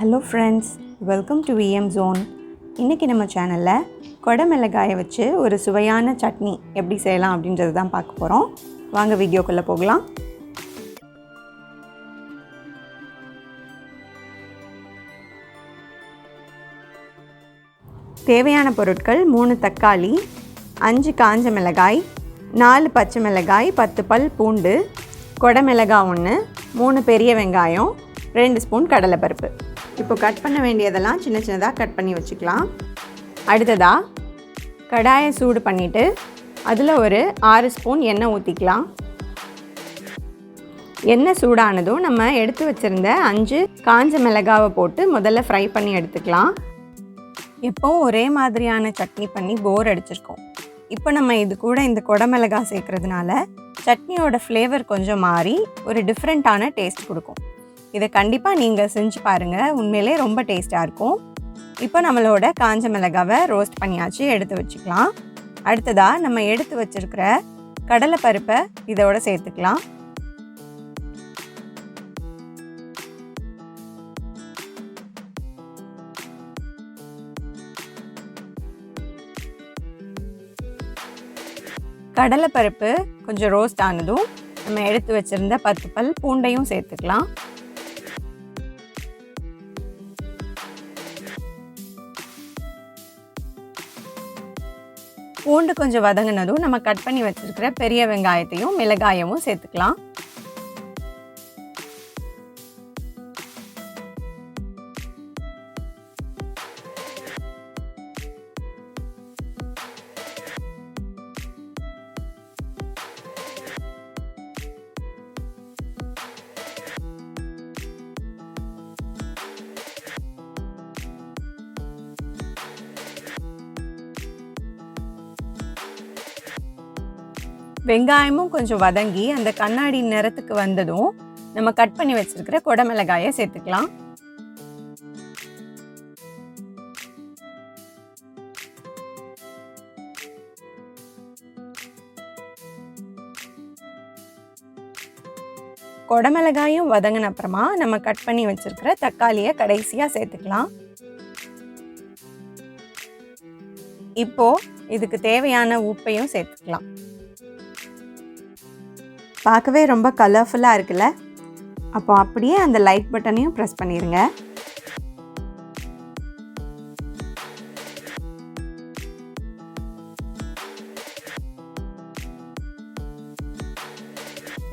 Hello friends, welcome to VM Zone. இன்றைக்கி நம்ம சேனலில் கொடை மிளகாயை வச்சு ஒரு சுவையான சட்னி எப்படி செய்யலாம் அப்படின்றது தான் பார்க்க போகிறோம். வாங்க வீடியோக்குள்ளே போகலாம். தேவையான பொருட்கள் 3 தக்காளி, 5 காஞ்ச மிளகாய், 4 பச்சை மிளகாய், 10 பல் பூண்டு, கொடை மிளகாய் 1, 3 பெரிய வெங்காயம், 2 ஸ்பூன் கடலைப்பருப்பு. இப்போ கட் பண்ண வேண்டியதெல்லாம் சின்ன சின்னதாக கட் பண்ணி வச்சுக்கலாம். அடுத்ததாக கடாயை சூடு பண்ணிவிட்டு அதில் ஒரு 6 ஸ்பூன் எண்ணெய் ஊற்றிக்கலாம். எண்ணெய் சூடானதும் நம்ம எடுத்து வச்சுருந்த 5 காஞ்ச மிளகாவை போட்டு முதல்ல ஃப்ரை பண்ணி எடுத்துக்கலாம். எப்போவும் ஒரே மாதிரியான சட்னி பண்ணி போர் அடிச்சிருக்கோம். இப்போ நம்ம இது கூட இந்த கொடை மிளகாய் சேர்க்குறதுனால சட்னியோட ஃப்ளேவர் கொஞ்சம் மாறி ஒரு டிஃப்ரெண்ட்டான டேஸ்ட் கொடுக்கும். இதை கண்டிப்பாக நீங்கள் செஞ்சு பாருங்கள், உண்மையிலே ரொம்ப டேஸ்ட்டாக இருக்கும். இப்போ நம்மளோட காஞ்ச மிளகாவை ரோஸ்ட் பண்ணியாச்சு, எடுத்து வச்சுக்கலாம். அடுத்ததாக நம்ம எடுத்து வச்சுருக்கிற கடலைப்பருப்பை இதோட சேர்த்துக்கலாம். கடலைப்பருப்பு கொஞ்சம் ரோஸ்ட் ஆனதும் நம்ம எடுத்து வச்சுருந்த 10 பல் பூண்டையும் சேர்த்துக்கலாம். பூண்டு கொஞ்சம் வதங்கினதும் நம்ம கட் பண்ணி வச்சுருக்கிற பெரிய வெங்காயத்தையும் மிளகாயமும் சேர்த்துக்கலாம். வெங்காயமும் கொஞ்சம் வதங்கி அந்த கண்ணாடி நிறத்துக்கு வந்ததும் நம்ம கட் பண்ணி வச்சிருக்கிற கொடை மிளகாயை சேர்த்துக்கலாம். கொடை மிளகாயும் வதங்கின அப்புறமா நம்ம கட் பண்ணி வச்சிருக்கிற தக்காளியை கடைசியாக சேர்த்துக்கலாம். இப்போ இதுக்கு தேவையான உப்பையும் சேர்த்துக்கலாம். பார்க்கவே ரொம்ப கலர்ஃபுல்லாக இருக்குல்ல? அப்போ அப்படியே அந்த லைக் பட்டனையும் ப்ரெஸ் பண்ணிடுங்க.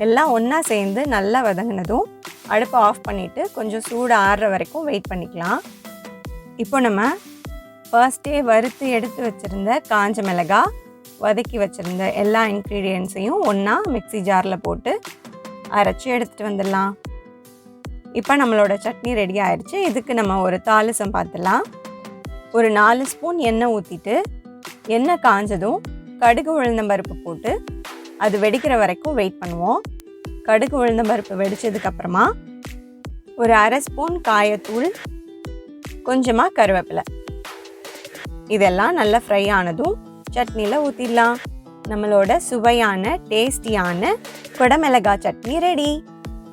எல்லாம் ஒன்றா சேர்ந்து நல்லா வதங்கினதும் அடுப்பை ஆஃப் பண்ணிவிட்டு கொஞ்சம் சூடு ஆறுற வரைக்கும் வெயிட் பண்ணிக்கலாம். இப்போ நம்ம ஃபர்ஸ்டே வறுத்து எடுத்து வச்சுருந்த காஞ்ச மிளகாய், வதக்கி வச்சுருந்த எல்லா இன்க்ரீடியன்ட்ஸையும் ஒன்றா மிக்ஸி ஜாரில் போட்டு அரைச்சி எடுத்துகிட்டு வந்துடலாம். இப்போ நம்மளோட சட்னி ரெடி ஆயிடுச்சு. இதுக்கு நம்ம ஒரு தாளிசம் பார்த்துலாம். ஒரு 4 ஸ்பூன் எண்ணெய் ஊற்றிட்டு எண்ணெய் காஞ்சதும் கடுகு உளுந்தம்பருப்பு போட்டு அது வெடிக்கிற வரைக்கும் வெயிட் பண்ணுவோம். கடுகு உளுந்தம்பருப்பு வெடித்ததுக்கப்புறமா ஒரு 1/2 ஸ்பூன் காயத்தூள், கொஞ்சமாக கருவேப்பிலை, இதெல்லாம் நல்லா ஃப்ரை ஆனதும் சட்னியில் ஊற்றிடலாம். நம்மளோட சுவையான டேஸ்டியான கொடை மிளகாய் சட்னி ரெடி.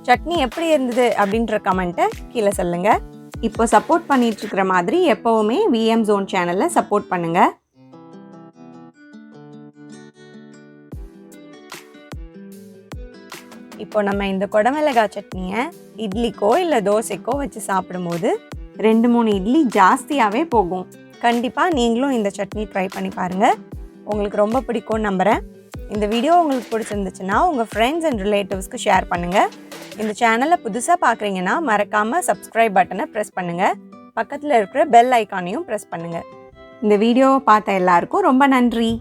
சட்னி எப்படி இருந்தது அப்படின்ற கமெண்ட்டை கீழே சொல்லுங்கள். இப்போ சப்போர்ட் பண்ணிகிட்ருக்கிற மாதிரி எப்போவுமே VM Zone சேனலை சப்போர்ட் பண்ணுங்கள். இப்போ நம்ம இந்த கொடை மிளகாய் சட்னியை இட்லிக்கோ இல்லை தோசைக்கோ வச்சு சாப்பிடும்போது 2-3 இட்லி ஜாஸ்தியாகவே போகும். கண்டிப்பாக நீங்களும் இந்த சட்னி ட்ரை பண்ணி பாருங்கள். உங்களுக்கு ரொம்ப பிடிக்கும்னு நம்புகிறேன். இந்த வீடியோ உங்களுக்கு பிடிச்சிருந்துச்சுன்னா உங்கள் ஃப்ரெண்ட்ஸ் அண்ட் ரிலேட்டிவ்ஸ்க்கு ஷேர் பண்ணுங்கள். இந்த சேனலை புதுசாக பார்க்குறீங்கன்னா மறக்காமல் சப்ஸ்கிரைப் பட்டனை ப்ரெஸ் பண்ணுங்கள். பக்கத்தில் இருக்கிற பெல் ஐக்கானையும் ப்ரெஸ் பண்ணுங்கள். இந்த வீடியோவை பார்த்த எல்லாருக்கும் ரொம்ப நன்றி.